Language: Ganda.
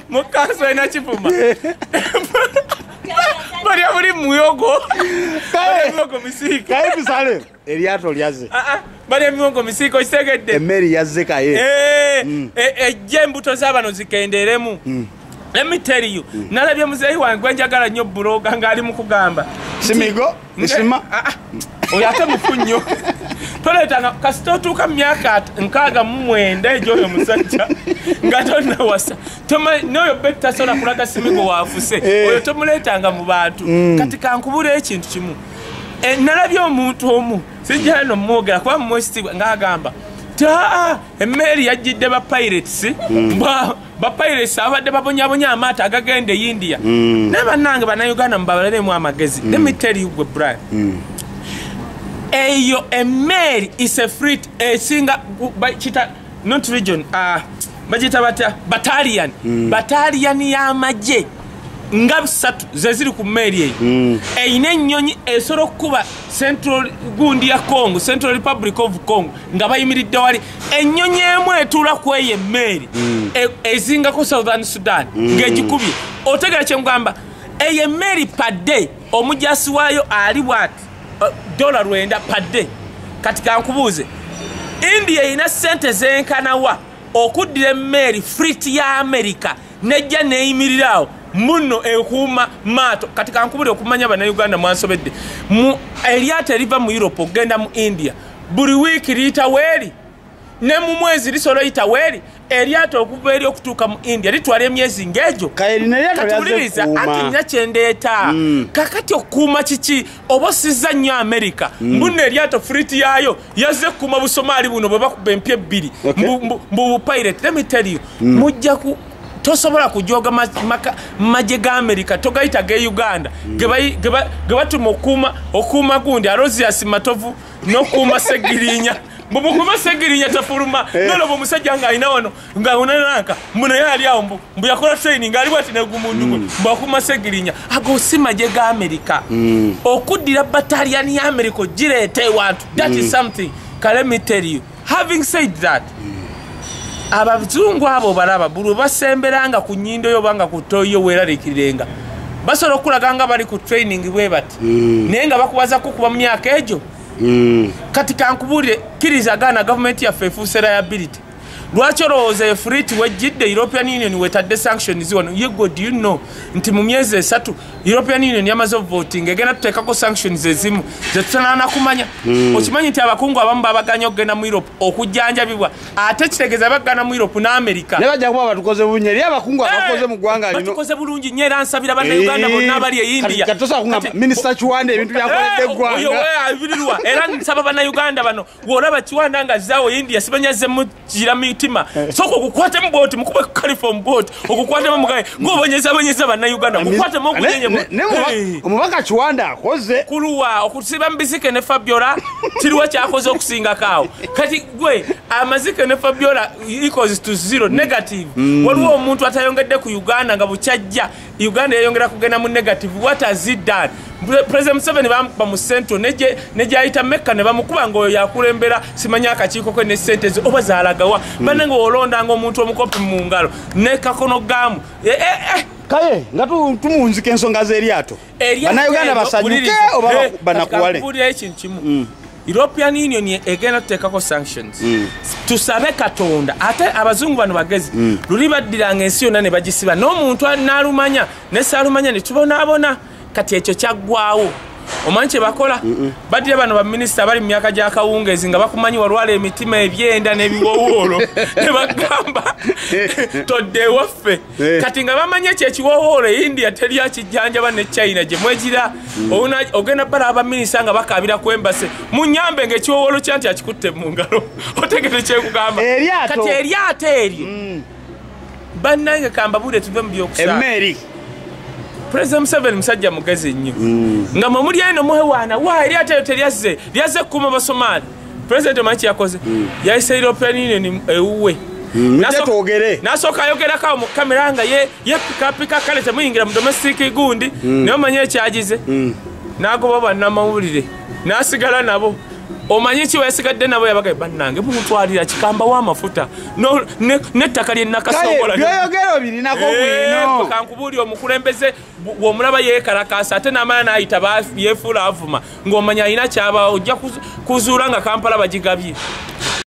mukaso ina chipuma bari muri muyogo muyogo misiko kae bisale eliato lyaze bari muyogo misiko isegedde emeri yazze kaye jembuto zabano zikenderemu. Let me tell you, nalabye muzeyi wange njagala nnyo bloga ngali mukugamba simigo nisima oyate mufunyo toletanga kasitotuka myaka nkaga mumwenda ejo yo musajja ngatonna wasa toma noyo betta sola kulaga simigo wafuse oyo tomuletanga mu bantu kati kankubula ekintu kimu nalabye omuntu omu sijja no mwogera kwa mwesti ngagamba emmeri yajjidde ba pirates ba pirates abadde babonyabonya amata agagende India n'abannange bannayuganda mubabalemu amagezi. Let me tell you Brian, eyo emmeri is a fleet esinga chita not region bajita bata battalion y'amagye nga 3 zeziri ku mmeri eyo eyina ennyonyi esoro kuba Central gundi ya Congo, Central Republic of Congo nga bayimiridde wali ennyonyi emu etula ku eyo emmeri ezinga ku Southern Sudan ng'egikubye otegera kye ngamba eyo emmeri per day omujasi waayo ali bwati $9 per day. Kati kankubuuze India ina sente zenkanawa okuddira emmeri fleet ya America nejja neyimirirawo muno ekuma mato kati kankubule okumanya bannayuganda mwansobedde mu eliata riva mu Europe ogenda mu India buli wiki lita weri ne mu mwezi lisolo ita weri eliata okuva eri okutuuka mu India litwala emyezi ngejo katuliriza atinya kyendeeta kakati okuuma kiki obosiza nnyo America mbuno eliata fleet yayo yazze kuma Busomali buno bwe bakuba empye 2 mbu pirate. Let me tell you mujja ku tosobola kujoga maje ga America togaita ge Uganda gebatuma okuma gundi Arosias Matovu nokuma Segirinya mubukuma Segirinya tafuruma nolobo musajja nga ina wano nga unananka muno yali awo mbu yakola training ali bwati ne gumundu mbakuma Segirinya ago simaje ga America okuddira battalion ya America girete wantu that is something. Let me tell you, having said that, abazungu abo balaba bulu basemberanga ku nyindo yo banga kutoyo weralikirenga basolo kulaganga bali ku training bwe bati nenga bakubaza kukuba myaka ejo kati kankubulire kiriza gana government ya fefu liability lwacho roze fleet wejidde European Union wetadde sanctions wano yego do you know nti mu myezi 3 European Union yamaze voting egena tutekako sanctions ezimu zetutanana kumanya okimanyi nti abakungu abamu babaganya okugenda mu Europe okujjanjabibwa ate kitegeza bagana mu Europe na America ne bajja kuba batukoze bunyeri abakungu abakoze mu gwanga lino batukoze bulungi nyera nsabira bana Uganda bonna abali e India katosa kunga minister Chiwande ebintu byakoledde gwanga yo abirirwa era nsaba bana Uganda bano wolaba Chiwanda nga zawo India sibanyaze mu jirami soko kukwate mboti mukube California boat okukwate mugaye ngobonyeza bana Uganda kukwate mokunyenye omubaka Chiwanda akoze kuluwa okusiba mbizike ne Fabiola tiriwa kyakoze okusinga kawo kati gwe amazike ne Fabiola equals to 0 negative waliwo omuntu atayongedde ku Uganda nga bukyajja Uganda yayongera kugenda mu negative. What has it done? President Museveni bampa mu centro neje ayita Mecca ne bamukuba ngo yakulembera simanya akakiiko kwe ne sentence oba zalagawa banango olonda ngo omuntu omukopi mu ngalo ne kakono gamu kaye ngatu tumunzike ensonga z'eryato bana Uganda basanyuke oba banakuwale kuli ekintu kimu European Union egena tutekako sanctions tusabe Katonda ate abazungu bano bagezi luli baddiranga ensi yonna ne bagisiba n'omuntu analumanya ne salumanya ne tubona kati ekyo kyaggwawo omanche bakola badira bano ba minister bali myaka gya kawungezi nga bakumanyi walwala emitima ebyenda n'ebiwowolo ne bagamba todde waffe kati nga bamanye kye kiwowolo India teri akijjanja bane China gye mwegira ogenda bala aba minister nga bakabira kwembase munyambe ng'ekiwowolo kyanti akikutte mu ngalo otegete kye kugamba kati eryato eryo bannange kamba bude tuve mu byokusaba emmeri President Museveni musajja mugezi nnyo nga mumuli eno muhewana wa eryato teryaze lyaze kuma basomali President Machi yakoze yaise European Union ewuwe nasoka yogera ka mu kamera nga ye pika kale temuyingira mu domestic gundi niyo manye kyagize nago baba namawulire nasigala nabo omanyi ki wesigadde nabo yabagaye bannange mumutwalira kikamba w'amafuta n'ettaka lye Nakasobola byeyogero birinako bwino kankubuuli omukulembeze bw'omulaba yeekalakaasa ate n'amala n'ayita yeefuula avuma ng'omanya alina kyaba ojja kuzuula nga Kampala bagigabye